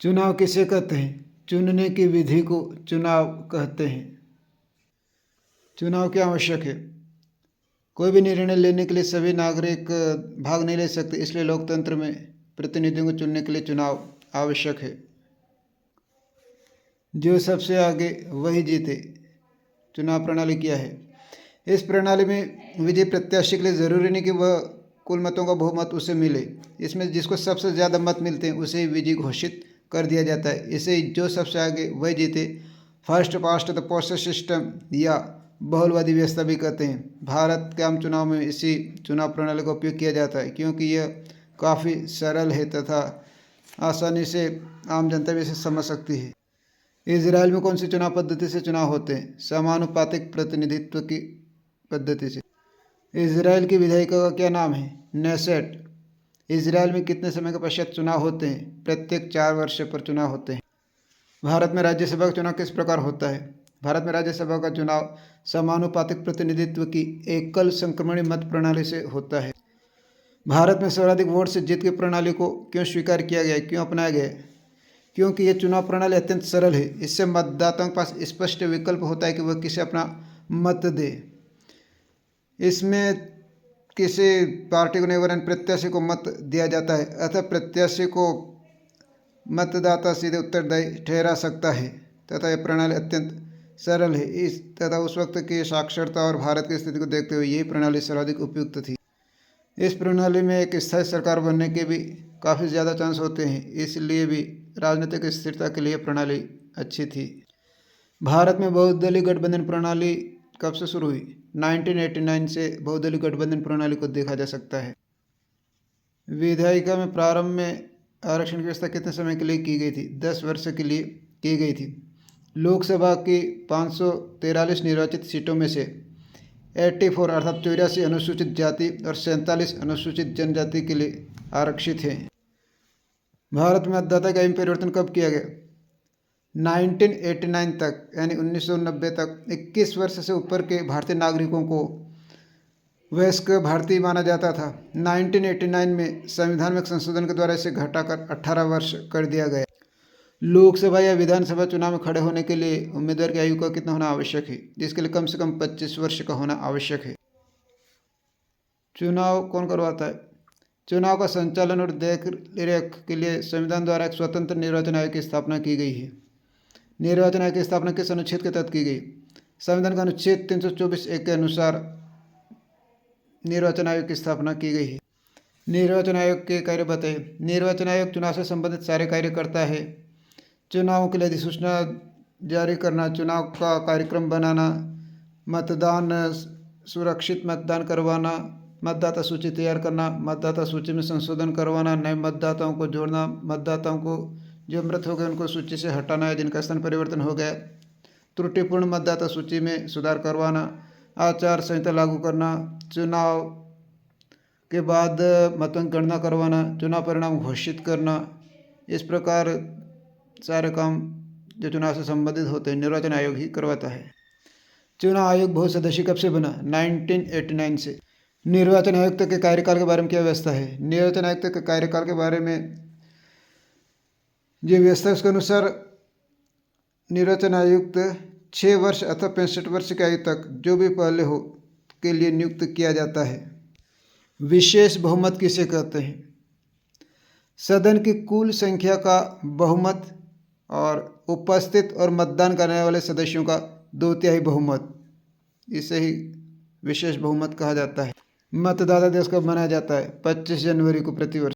चुनाव किसे कहते हैं? चुनने की विधि को चुनाव कहते हैं। चुनाव क्यों आवश्यक है? कोई भी निर्णय लेने के लिए सभी नागरिक भाग नहीं ले सकते, इसलिए लोकतंत्र में प्रतिनिधियों को चुनने के लिए चुनाव आवश्यक है। जो सबसे आगे वही जीते। चुनाव प्रणाली क्या है? इस प्रणाली में विजयी प्रत्याशी के लिए ज़रूरी नहीं कि वह कुल मतों का बहुमत उसे मिले। इसमें जिसको सबसे ज़्यादा मत मिलते हैं उसे विजयी घोषित कर दिया जाता है। इसे जो सबसे आगे वही जीते, first past the post system या बहुलवादी व्यवस्था भी कहते हैं। भारत के आम चुनाव में इसी चुनाव प्रणाली का उपयोग किया जाता है, क्योंकि यह काफ़ी सरल है तथा आसानी से आम जनता भी इसे समझ सकती है। इजराइल में कौन सी चुनाव पद्धति से चुनाव होते हैं? समानुपातिक प्रतिनिधित्व की पद्धति से। इजराइल की विधायिका का क्या नाम है? नेसेट। इजराइल में कितने समय के पश्चात चुनाव होते हैं? प्रत्येक 4 वर्ष पर चुनाव होते हैं। भारत में राज्यसभा का चुनाव किस प्रकार होता है? भारत में राज्यसभा का चुनाव समानुपातिक प्रतिनिधित्व की एकल संक्रमणीय मत प्रणाली से होता है। भारत में सर्वाधिक वोट से जीत की प्रणाली को क्यों स्वीकार किया गया है, क्यों अपनाया गया है? क्योंकि यह चुनाव प्रणाली अत्यंत सरल है। इससे मतदाताओं के पास स्पष्ट विकल्प होता है कि वह किसे अपना मत दे। इसमें किसी पार्टी को नहीं वरन प्रत्याशी को मत दिया जाता है, अतः प्रत्याशी को मतदाता सीधे उत्तरदायी ठहरा सकता है तथा यह प्रणाली अत्यंत सरल है। इस तथा उस वक्त की साक्षरता और भारत की स्थिति को देखते हुए यही प्रणाली सर्वाधिक उपयुक्त थी। इस प्रणाली में एक स्थायी सरकार बनने के भी काफ़ी ज़्यादा चांस होते हैं, इसलिए भी राजनीतिक स्थिरता के लिए प्रणाली अच्छी थी। भारत में बहुदलीय गठबंधन प्रणाली कब से शुरू हुई? 1989 से बहुदलीय गठबंधन प्रणाली को देखा जा सकता है। विधायिका में प्रारंभ में आरक्षण की व्यवस्था कितने समय के लिए की गई थी? 10 वर्ष के लिए की गई थी। लोकसभा की 543 निर्वाचित सीटों में से 84 अर्थात 84 अनुसूचित जाति और 47 अनुसूचित जनजाति के लिए आरक्षित हैं। भारत में मतदाता का परिवर्तन कब किया गया? 1989 तक यानी 1990 तक 21 वर्ष से ऊपर के भारतीय नागरिकों को वयस्क भारतीय माना जाता था। 1989 में संविधान में एक संशोधन के द्वारा इसे घटाकर 18 वर्ष कर दिया गया। लोकसभा या विधानसभा चुनाव में खड़े होने के लिए उम्मीदवार की आयु का कितना होना आवश्यक है? जिसके लिए कम से कम 25 वर्ष का होना आवश्यक है। चुनाव कौन करवाता है? चुनाव का संचालन और देख रेख के लिए संविधान द्वारा एक स्वतंत्र निर्वाचन आयोग की स्थापना की गई है। निर्वाचन आयोग की स्थापना किस अनुच्छेद के तहत की गई? संविधान का अनुच्छेद 324(1) के अनुसार निर्वाचन आयोग की स्थापना की गई है। निर्वाचन आयोग के कार्य बताइए। निर्वाचन आयोग चुनाव से संबंधित सारे कार्य करता है। चुनावों के लिए अधिसूचना जारी करना, चुनाव का कार्यक्रम बनाना, मतदान सुरक्षित मतदान करवाना, मतदाता सूची तैयार करना, मतदाता सूची में संशोधन करवाना, नए मतदाताओं को जोड़ना, मतदाताओं को जो मृत हो गए उनको सूची से हटाना है जिनका स्थान परिवर्तन हो गया, त्रुटिपूर्ण मतदाता सूची में सुधार करवाना, आचार संहिता लागू करना, चुनाव के बाद मतगणना करवाना, चुनाव परिणाम घोषित करना। इस प्रकार सारे काम जो चुनाव से संबंधित होते हैं निर्वाचन आयोग ही करवाता है। चुनाव आयोग बहुसदस्यीय कब से बना? 1989 से। निर्वाचन आयुक्त के कार्यकाल के बारे में क्या व्यवस्था है? निर्वाचन आयुक्त के कार्यकाल के बारे में जो व्यवस्था है उसके अनुसार निर्वाचन आयुक्त 6 वर्ष अथवा 65 वर्ष की आयु तक जो भी पहले हो के लिए नियुक्त किया जाता है। विशेष बहुमत किसे कहते हैं? सदन की कुल संख्या का बहुमत और उपस्थित और मतदान करने वाले सदस्यों का 2/3 बहुमत, इसे ही विशेष बहुमत कहा जाता है। मतदाता दिवस कब मनाया जाता है? 25 जनवरी को प्रतिवर्ष।